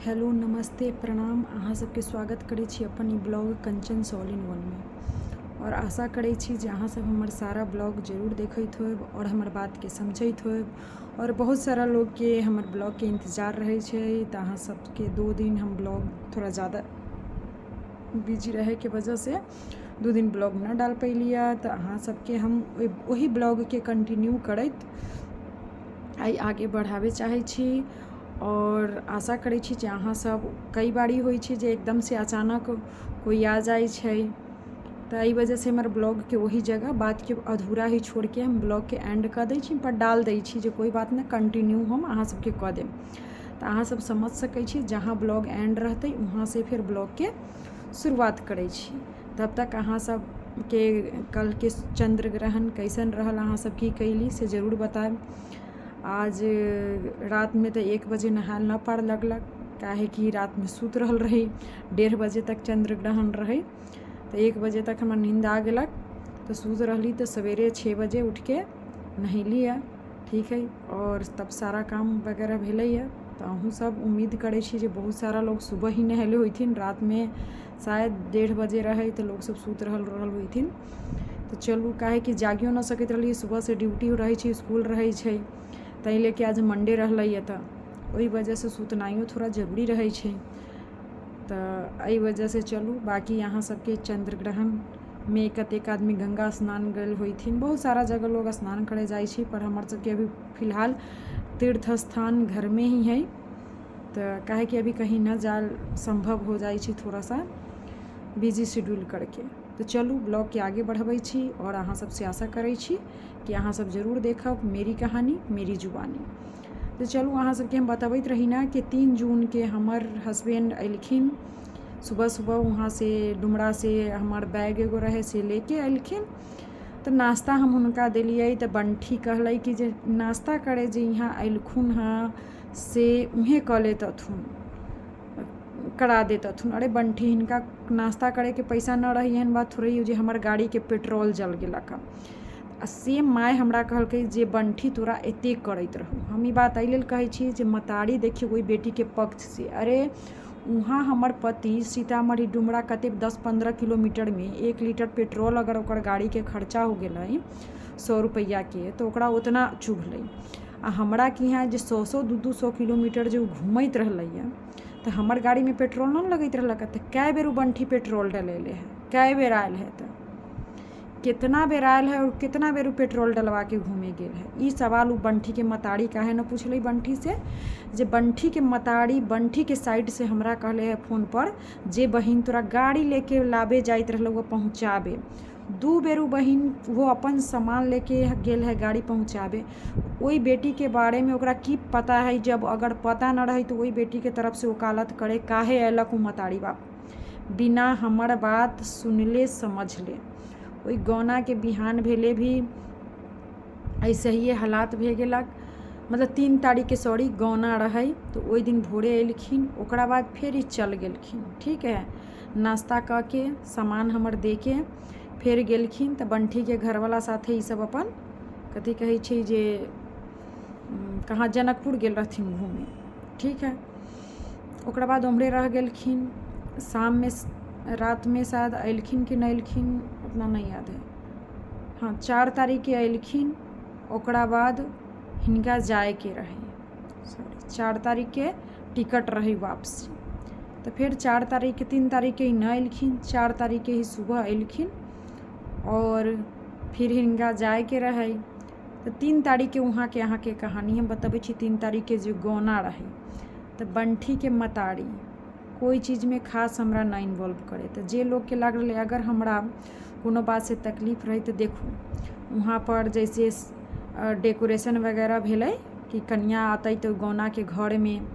Hello नमस्ते प्रणाम अहाँ सबके स्वागत करै छी अपन ई blog Kanchan all in one में। और आशा करै छी जे अहाँ सब हमर सारा ब्लॉग जरूर देखैत होब और हमर बात के समझैत होब। और बहुत सारा लोग के हमर ब्लॉग के इंतजार रहे छै त अहाँ सबके 2 दिन हम ब्लॉग थोड़ा ज़्यादा बिजी रहे के वजह से 2 दिन ब्लॉग ना डाल पैलिए। तो अहाँ सबके हम वही ब्लॉग के कंटिन्यू करैत आई आगे बढ़ावे चाहे छी। और आशा करै छी जे अहाँ सब कई बारी होइ छै जे एकदम से अचानक कोई आ जाए छै तो एहि वजह से हमर ब्लॉग के वही जगह बात के अधूरा ही छोड़ के हम ब्लॉग के एंड कर दै छी, पर डाल दै छी जे कोई बात ना कंटिन्यू हम अहाँ सबके कऽ देम। तो अहाँ सब समझ सकै छी जहाँ ब्लॉग एंड रहते वहाँ से फिर ब्लॉग के शुरुआत करै छी। तब तक अहाँ सब के कल के चंद्र ग्रहण कैसन रहल, अहाँ सब की कैली से ज़रूर बताएब। आज रात में तो 1 बजे नहाल न पार लगलक, काहे कि रात में सूत रहल रही। 1:30 बजे तक चंद्र ग्रहण रहे तो 1 बजे तक हमार नींद आ गलक तो सूत रहली। तो सवेरे 6 बजे उठ के नहैली है, ठीक है। और तब सारा काम वगैरह भेलै है। तो अहूँ सब उम्मीद करै छी जे बहुत सारा लोग सुबह ही नहले होइथिन, रात में शायद 1:30 बजे रहे तो लोग सब सूत रहल होइथिन। तो चलू, काहे कि जागियो न सकैत रहली, सुबह से ड्यूटी रहे छै, स्कूल रहे छै, तै लेके आज मंडे रहलै तो वही वजह से सुतनाइयो थोड़ा जरूरी रहे छै। तो एहि वजह से चलू, बाकी यहाँ सबके चंद्र ग्रहण में कतेक आदमी गंगा स्नान गल होइथिन, बहुत सारा जगह लोग स्नान करे जाए छी, पर हमर सबके अभी फिलहाल तीर्थ स्थान घर में ही है। तो काहे कि अभी कहीं न जाल संभव हो जाए छी, थोड़ा सा बिजी शेड्यूल करके। तो चलू ब्लॉग के आगे बढ़ाबै छी और अहाँ सबसे आशा करै छी कि अहाँ सब जरूर देखब मेरी कहानी मेरी जुबानी। तो चलू अहाँ सबके हम बताबैत रही ना कि 3 जून के हमर हस्बैंड अयलखिन सुबह सुबह वहाँ से डुमरा से, हमार बैग एगो रहे से लेके अयलखिन। तो नाश्ता हम हुनका दिलिए तो बंठी कहलै कि जे नाश्ता करे जे यहाँ अयलखुन हाँ से उहें कऽ लेतथुन, करा देतथुन। अरे बंठी, हिनका नाश्ता करे के पैसा न रही, एहन बात थोड़ी हो जे हमर गाड़ी के पेट्रोल जल गेलक। आ सेम माय हमरा कहलकै जे बंठी तोरा एते करैत रहू। हम ई बात एहि लेल कहै छी जे मतारी देखियो ओहि बेटी के पक्ष से। अरे वहाँ हमर पति सीतामढ़ी डुमरा कते 10-15 किलोमीटर में 1 लीटर पेट्रोल अगर ओकर गाड़ी के खर्चा हो गेलै 100 रुपया के तो ओकरा उतना चुभलै। आ हमरा कि यहाँ जे 100-100 200 किलोमीटर जो घूमैत रहलै तो हमर गाड़ी में पेट्रोल न लगैत रहलक। तो कै बेर बंठी पेट्रोल डलेले है, कै बेर आयल है, तो कितना बेर आयल है और कितना बेर पेट्रोल डलवा के घूमे गेल है। ई सवाल बंठी के मतारी काहे न पूछले बंठी से, जे बंठी के मतारी बंठी के साइड से हमरा कहले है फोन पर जे बहिन तोरा गाड़ी लेके लाबे जाइत रहलो वो पहुँचाबे। 2 बेर बहिन वो अपन सामान लेके गेल है गाड़ी पहुँचाबे। वही बेटी के बारे में ओकरा की पता है, जब अगर पता न रही तो वही बेटी के तरफ से वकालत करे काहे अयलक उ मतारी बाप, बिना हमर बात सुनले समझ ले। वही गौना के बिहान भेले भी ऐसे ही हालात भे गेलक। मतलब 3 तारीख के सॉरी गौना रहे तो वही दिन भोरे अयलखिन, ओकरा बाद फिर ही चल गेलखिन, ठीक है। नाश्ता क के सामान हमर दे के फिर गेलखिन। तो बंठी के घरवाला साथे ई सब अपन कथी कहे छै जे कहाँ जनकपुर गेल रहथिन घूमे, ठीक है। ओकरा बाद उम्हरे रह गेलखिन। शाम में रात में शायद अयलखिन कि नहीं अयलखिन उतना नहीं याद है। हाँ 4 तारीख के अयलखिन, ओकरा बाद हिनका जाए के रहे, सॉरी 4 तारीख के टिकट रही वापसी। तो फिर 4 तारीख के 3 तारीख के ही न अयलखिन, 4 तारीख के ही सुबह अयलखिन और फिर हिनका जाए के रहे। तो 3 तारीख के वहाँ के अहाँ के कहानी हम बताबै छी। 3 तारीख के जो गौना रहे तो बंठी के मतारी कोई चीज़ में खास हमरा न इन्वॉल्व करे। तो जे लोग के लग रहे अगर हमरा कोनो बात से तकलीफ रही तो देखू वहाँ पर जैसे डेकोरेशन वगैरह भेलै कि कन्या आते तो गौना के घर में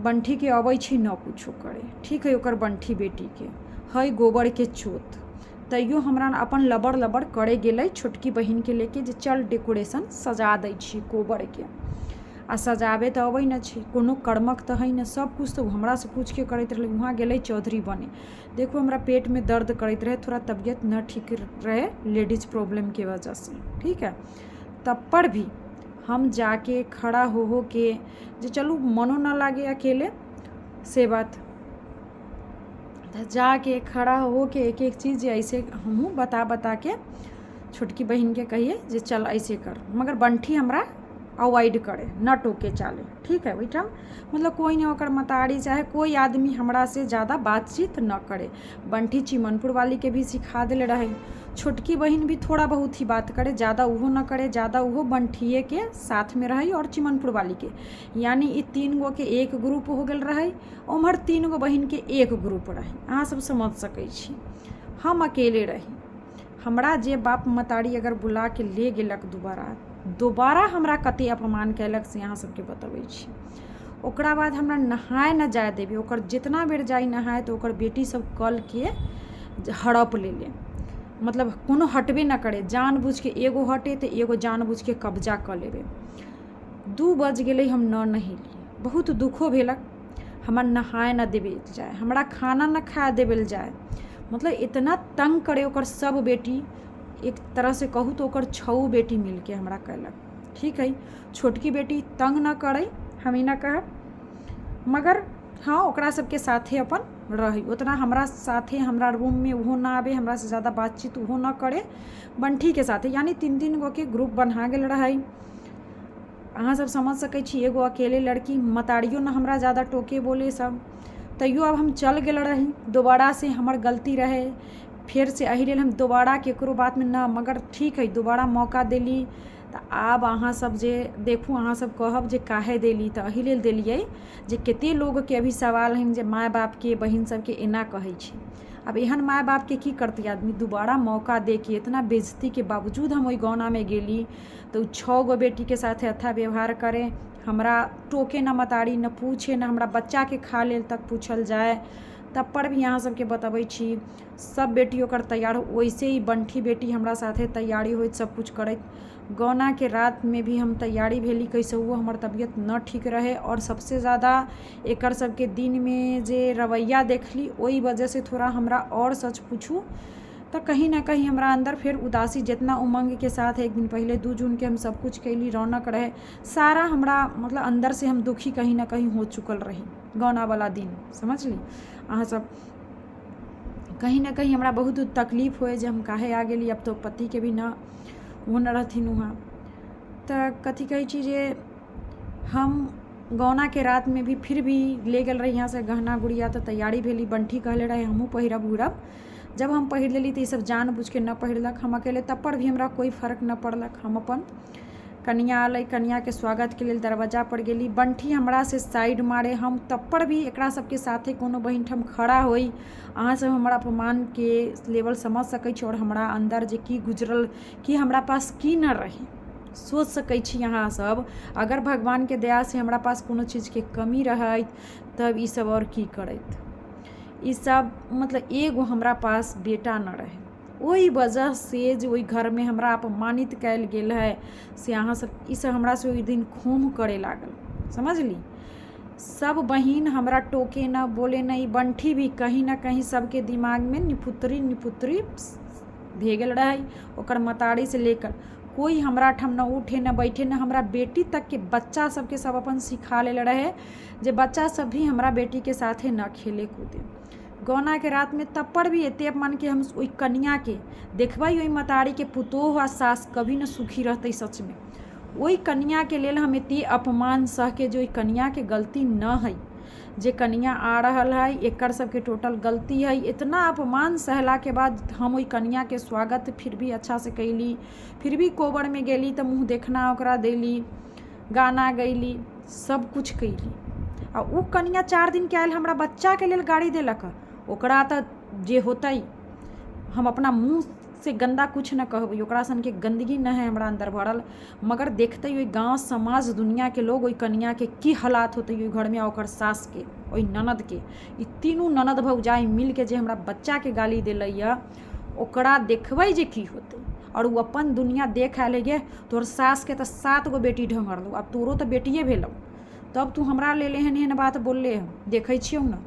बंठी के अबै छी न कुछो करे, ठीक है। ओकर बंठी बेटी के है गोबर के चोत, तैयो हमरा अपन लबर लबर करे गेलै छोटकी बहिन के लेके जे चल डेकोरेशन सजा दै छी गोबर के। आ सजाबे तो अबै न छै, कोनो कर्मक तो है न, सब कुछ तो हमरा से पूछ के करैत रहलै। वहाँ गेलै चौधरी बने। देखो हमरा पेट में दर्द करैत रहे, थोड़ा तबीयत न ठीक रहे लेडीज प्रॉब्लम के वजह से, ठीक है। तब पर भी हम जाके खड़ा हो के जे चलू मनो न लागे अकेले से बात जाके खड़ा हो के एक एक चीज़ ऐसे हमहूँ बता के छोटकी बहन के कहिए जे चल ऐसे कर, मगर बंठी हमरा अवॉइड करे, न टोके चाले, ठीक है बेटा। मतलब कोई नहीं ओकर मतारी चाहे कोई आदमी हमरा से ज़्यादा बातचीत न करे। बंठी चिमनपुर वाली के भी सिखा दिले रहे। छोटकी बहन भी थोड़ा बहुत ही बात करे, ज़्यादा उहो न करे, ज़्यादा उहो बंठिए के साथ में रही और चिमनपुर वाली के, यानी ई 3 गो के एक ग्रुप हो गल रहे, उम्हर 3 गो बहन के एक ग्रुप रहे। अहाँ सब समझ सकै छी। हम अकेले रही। हमरा जे बाप मतारी अगर बुला के ले गेलक दोबारा हमरा कते अपमान कैलक से अहाँ सबके बतबै छी। ओकरा बाद हमरा नहाय न जाय देबे। ओकर जितना बेर जाई नहाय तो ओकर बेटी सब कल के हड़प ले, मतलब कोनो हटबे न करे, जानबूझ के एगो हटे तो एगो जानबूझ के कब्जा कर लेबे। 2 बज गेलै हम न नहेली, बहुत दुखो भेलक। हमरा नहाय न देबे जाए, हमरा खाना न खाए देबे जाए, मतलब इतना तंग करे ओकर सब बेटी। एक तरह से कहूँ तो ओकर 6 बेटी मिल के हमरा कैलक, ठीक है। छोटकी बेटी तंग न करे, हम ही न कहब, मगर हाँ ओकरा सबके साथे अपन रही। उतना हमरा साथे हमरा रूम में उहो ना आवे, हमरा से ज़्यादा बातचीत उहो ना करे। बंठी के साथे यानी 3-3 गो के ग्रुप बना गेल रही। अहाँ सब समझ सकै छी। एगो अकेले लड़की, मतारियो न हमरा ज़्यादा टोके बोले सब। तैयो अब हम चल गेल रही, दोबारा से हमर गलती रहे, फिर से अही लेल हम दोबारा केकरो बात में ना, मगर ठीक है दोबारा मौका देली। तो आब अहाँ सब जे देखू, अहाँ सब कहब जे काहे देली, तो अही लेल देलिए जे कते लोग के अभी सवाल है जे माय बाप के बहन सब के एना कहै छी। अब एहन माय बाप के की करते आदमी, दोबारा मौका दे के इतना बेइज्जती के बावजूद हम ओई गौना में गेली तो 6 गो बेटी के साथ अच्छा व्यवहार करे, हमरा टोके न मतारी, न पूछे, न हमरा बच्चा के खा लेल तक पूछल जाए। तब पर भी यहाँ सबके बतबै छी, सब बेटी ओकर तैयार हो। वैसे ही बंठी बेटी हमरा साथे तैयारी होइत सब कुछ करैत। गौना के रात में भी हम तैयारी भेली, कैसे वो हमर तबीयत न ठीक रहे, और सबसे ज़्यादा एकर सबके दिन में जे रवैया देखली वही वजह से थोड़ा हमरा, और सच पूछू तो कहीं ना कहीं हमरा अंदर फिर उदासी, जितना उमंग के साथ एक दिन पहले 2 जून के हम सब कुछ कैली, रौनक रहे सारा, हमरा मतलब अंदर से हम दुखी कहीं ना कहीं हो चुकल रही गौना वाला दिन, समझ ली अहाँ सब। कहीं ना कहीं हमरा बहुत तकलीफ हुए जे हम काहे आ गेली, अब तो पति के भी ना वो न रहथिन वहाँ। तो कथी कहै छी जे हम गौना के रात में भी फिर भी ले गल रही यहाँ से गहना गुड़िया, तो तैयारी भेली। बंठी कहले रहे हमहूँ पहिरब उड़ब, जब हम पहिर लेली तो ये सब जानबूझ के न पहिरलक। हम अकेले, तब पर भी हमरा कोई फर्क न पड़लक। हम अपन कनिया अलै, कनिया के स्वागत के लिए दरवाजा पर गेली। बंठी हमरा से साइड मारे, हम तब पर भी एकरा सबके साथे कोनो बहिन ठम खड़ा होई। अहाँ सब हमरा अपमान के लेवल समझ सकै छी, और हमरा अंदर जे की गुजरल, कि हमरा पास की न रही, सोच सकै छी अहाँ सब। अगर भगवान के दया से हमरा पास कोनो चीज़ के कमी रहत तब ई सब और की करत। ई सब मतलब एगो हमरा पास बेटा न रहे, वही वजह से जो वही घर में हमरा अपमानित कैल गेल है से अहाँ सब, ई सब हमरा से ओहि दिन खूम करे लागल, समझली। सब बहिन हमरा टोके न, बोले नहीं। बंठी भी कहीं ना कहीं सबके दिमाग में निपुत्री भे गेल रहे। ओकर मतारी से लेकर कोई हमरा ठम न उठे न बैठे, न हमरा बेटी तक के बच्चा सबके सब अपन सिखा ले रहे जे बच्चा सब भी हमरा बेटी के साथे न खेले कूदे। गौना के रात में तब पर भी एते अपमान के हम ओई कन्या के देखबै, ओई मतारी के पुतोह आ सास कभी न सुखी रहते सच में। ओई कन्या के लेल हम एते अपमान सह के, जो कन्या के गलती न है, जे कन्या आ रहल है एकर सबके टोटल गलती है। इतना अपमान सहला के बाद हम ओई कन्या के स्वागत फिर भी अच्छा से कैली, फिर भी कोबर में गेली तो मुँह देखना ओकरा देली, गाना गैली, सब कुछ कैली। आ उ कन्या 4 दिन के आयल हमरा बच्चा के लेल गाड़ी देलक। ओकरा तो जे होतै, हम अपना मुँह से गंदा कुछ न कहबै, ओकरा सन के गंदगी न है हमरा अंदर भरल, मगर देखते ओई गांव समाज दुनिया के लोग ओई कन्या के की हालात होते ओई घर में, ओकर सास के, ओई ननद के, ई तीनों ननद भौजाई मिल के जे हमरा बच्चा के गाली देलैया, ओकरा देखबै जे की होते। और वो अपन दुनिया देख आले गे, तोर सास के तो 7 गो बेटी ढंगरलो, अब तोरो तो बेटिए भेलो, तब तू हमरा ले एहन बात बोलले हम देखै छियौ न।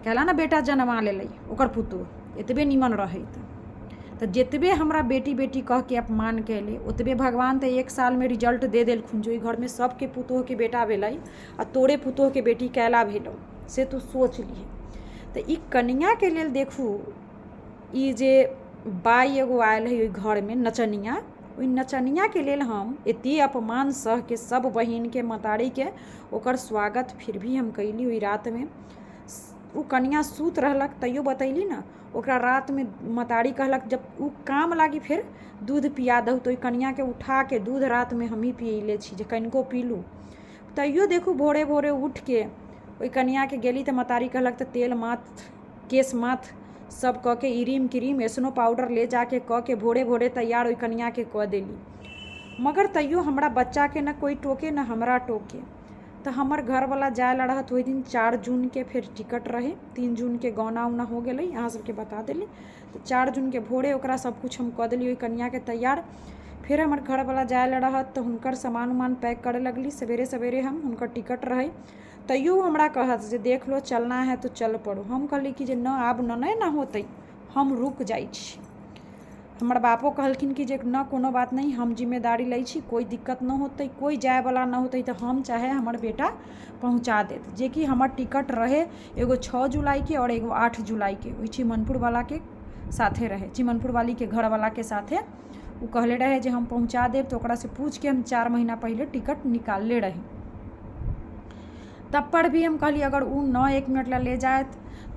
कहला ना बेटा जन्मा लेलै ओकर पुतोह एतबे निमन रहे, तो जितबे हमरा बेटी बेटी कह के अपमान कैले, उतबे भगवान तो 1 साल में रिजल्ट दे देलखुन, जो घर में सबके पुतोह के बेटा भेलै आ तोरे पुतोह के बेटी कैला भेलो। से तू सोच ली। तो ई कनिया के लेल देखू ई जे बाई एगो आयल है ओहि घर में नचनिया, ओहि नचनिया के लेल हम एते अपमान सह के सब बहिन के मतारी के ओकर स्वागत फिर भी हम कैली। ओहि रात में उ कनिया सूत रहलक तैयो बतैली ना, ओकरा रात में मतारी कहलक जब उ काम लागी फिर दूध पिया दहु, तो कनिया के उठा के दूध रात में हम ही पियले छी जे कनिको पीलू। तैयो देखू भोरे भोरे उठ के ओहि कनिया के गेली तो मतारी कहलक तो तेल माथ केस माथ सब क के इरीम क्रीम एसनो पाउडर ले जाके क के भोरे भोरे तैयार ओहि कनिया के क देली। मगर तैयो हमरा बच्चा के न कोई टोके न हमरा टोके। तो हमर घर वाला जाए रहत वही दिन 4 जून के फिर टिकट रहे, 3 जून के गौना उना हो गई यहाँ सबके बता देली। तो 4 जून के भोरे ओकरा सब कुछ हम क देली ओहि कन्या के तैयार। फिर हमर घर वाला जाए रहत तो हुनकर सामान उमान पैक करे लगली। सवेरे सवेरे हम हुनकर टिकट रहे तैयो हमरा कहत जे देख लो चलना है तो चल पड़ो। हम कहली कि जे न आब न होते हम रुक जाइ छी। हमर बापो कहलखिन कि जे न कोनो बात नहीं हम जिम्मेदारी लै छी, कोई दिक्कत न होते, कोई जाए वाला न होते तो हम चाहे हमर बेटा पहुँचा देत। जे कि हमर टिकट रहे एगो 6 जुलाई के और एगो 8 जुलाई के वही चिमनपुर वाला के साथे रहे, चिमनपुर वाली के घर वाला के साथे उ कहले रहे जे हम पहुँचा देव। तो ओकरा से पूछ के हम 4 महीना पहले टिकट निकालले रहे। तब पर भी हम कहली अगर उ न 1 मिनट ला ले जाए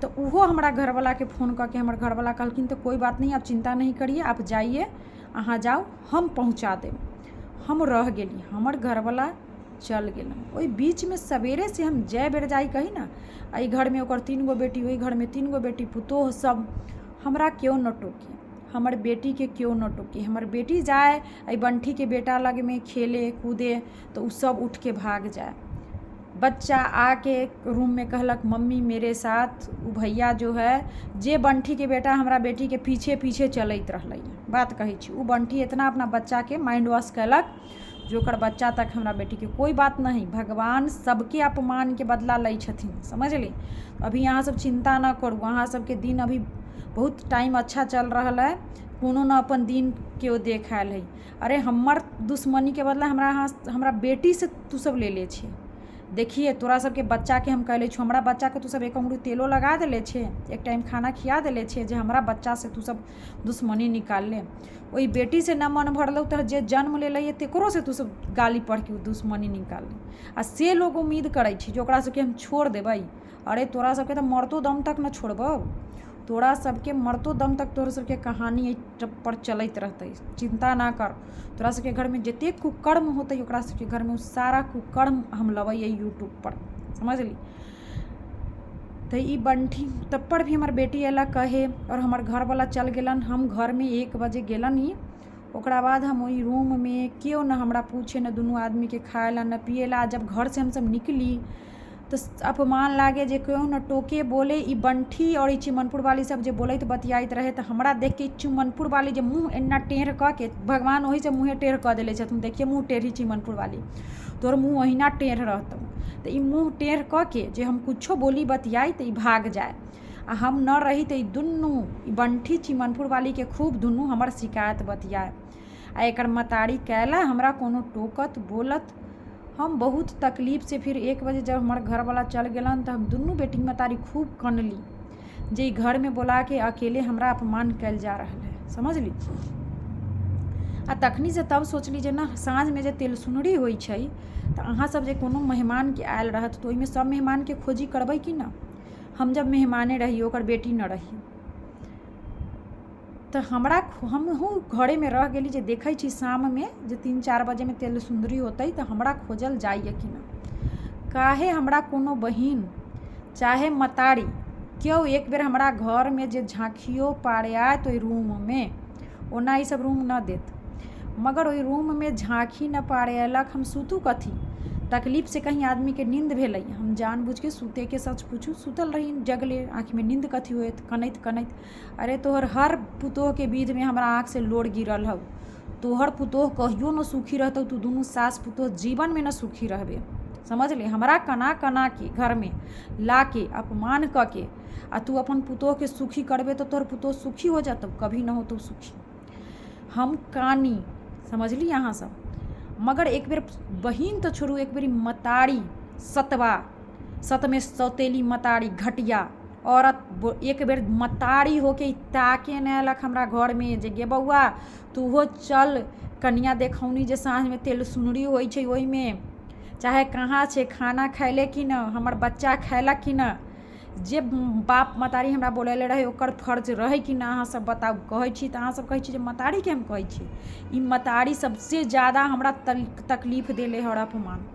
तो उहो हमारा घर वाला के फ़ोन करके हमारे घर वाला कहलखिन तो कोई बात नहीं आप चिंता नहीं करिए, आप जाइए अहाँ जाओ हम पहुँचा देव। हम रह गेली, हमर घर वाला चल गेलन। ओहि बीच में सवेरे से हम जय बेर जाई कही ना, एहि घर में ओकर 3 गो बेटी, ओहि घर में 3 गो बेटी पुतोह सब, हमरा क्यों न टोकी, हमर बेटी के क्यों न टोकी। हमर बेटी जाए एहि बंठी के बेटा लग में खेले कूदे तो उ सब उठ के भाग जाए। बच्चा आके रूम में कहलक मम्मी मेरे साथ, उ भैया जो है जे बंठी के बेटा हमरा बेटी के पीछे पीछे चलत रहलै। बात कही छी उ बंठी इतना अपना बच्चा के माइंड वॉश कैलक जो ओकर बच्चा तक हमरा बेटी के कोई बात नहीं। भगवान सबके अपमान के बदला लै छथिन, समझली। अभी यहाँ सब चिंता न करू, अहाँ सबके दिन अभी बहुत टाइम अच्छा चल रहा है, कोनो न अपन दिन के देखायल है। अरे हमर दुश्मनी के बदला हमरा बेटी से तू सब ले ले छे। देखिए तोरा सबके बच्चा के हम कहले छु, हमरा बच्चा के तू सब 1 अंगुरी तेलो लगा देले छे, 1 टाइम खाना खिया देले छे जे हमरा बच्चा से तू सब दुश्मनी निकाल ले। वही बेटी से न मन भरलो तो जे जन्म ले लिए तेकरो से तू सब गाली पढ़ के दुश्मनी निकाल ले। आ से लोग उम्मीद करे छी जो ओकरा सबके हम छोड़ देबै। अरे तोरा सबके तो मरतो दम तक न छोड़बो, तोरा सबके मरतो दम तक तोरा सबके कहानी पर चलत रहते। चिंता ना कर, तोरा सबके घर में जिते कुकर्म होते ओकरा सबके घर में सारा कुकर्म हम लबै यूट्यूब पर, समझली। तो ई बंठी तब पर भी हमार बेटी अला कहे और हमार घर वाला चल गेलन। हम घर में 1 बजे गेलन ही, ओकरा बाद हम वही रूम में क्यों न हमरा पूछे न दोनों आदमी के खाएला न पिएला। जब घर से हम सब निकली तो अपमान लागे जे क्यों न टोके बोले। ई बंठी और ई चिमनपुर वाली सब जे बोलत बतियाइत रहे तो हमरा देख के चिमनपुर वाली जे मुँह एना टेढ़ क के, भगवान वही से मुँहे टेढ़ क देले छथुन। देखिए मुँह टेढ़ी चिमनपुर वाली, तोर मुँह वहीना टेढ़ रहतौ। तो ई मुँह टेढ़ क के जे हम कुछो बोली बतियाई तो ई भाग जाए आ हम न रही तो ई दुनू ई बंठी चिमनपुर वाली के खूब दुनू हमर शिकायत बतियाए। आ एकर मतारी कैला हमरा कोनो टोकत बोलत। हम बहुत तकलीफ से फिर 1 बजे जब हमारे घर वाला चल गेलन तो हम दुनू बेटी मतारी खूब कनली जे घर में बोला के अकेले हमरा अपमान कैल जा रहा है, समझली। आ तखनी से तब सोचली जे ना साँझ में जे तेल सुनरी होइ छै तो अहाँ सब जे कोनो मेहमान के आयल रहत तो ओहिमे सब मेहमान के खोजी करबै कि ना। हम जब मेहमाने रही ओकर बेटी न रही तो हमहूँ घरे में रह गेली जे देखै छी शाम में जे 3-4 बजे में तेल सुंदरी होते तो हमरा खोजल जाइए कि ना। काहे हमरा कोनो बहिन चाहे मतारी क्यों एक बेर हमरा घर में जे झाँकियो पारे आए तो रूम में ओना ई सब रूम न देत, मगर ओहि रूम में झाँकी न पारे अयलक। हम सुतू कथी, तकलीफ से कहीं आदमी के नींद भेलै, हम जानबूझ के सूते के सच पूछू सुतल रही जगले, आँख में नींद कथी होत कनैत कनैत। अरे तोहर हर पुतोह के विध में हमरा आँख से लोर गिरल हौ। तोहर पुतोह कहियो न सुखी रहतौ, तू दुनू सास पुतोह जीवन में न सुखी रहबे, समझ ले। हमरा कना कना के घर में ला के अपमान क के आ तू अपन पुतोह के सुखी करबे तो तोहर पुतोह सुखी हो जातौ, कभी न होतौ सुखी। हम कानी, समझली यहाँ सब। मगर एक बेर बहिन तो छोड़ू, एक बेरी मतारी सतवा सत में सौतेली मतारी घटिया औरत एक बेर मतारी होके ताके न अयलक हमरा घर में जे गे बौआ तूहो चल कनिया देखौनी जे साँझ में तेल सुनरी होइ छै ओहिमे, चाहे कहाँ छै, खाना खैले कि न, हमर बच्चा खैलक कि न। जे बाप मतारी हमरा बोलेले रहे ओकर फर्ज रहे कि ना, अहाँ सब बताउ। कहै छी तऽ अहाँ सब कहै छी जे मतारी के हम कहै छी। ई मतारी सबसे ज़्यादा हमरा तकलीफ देले और अपमान।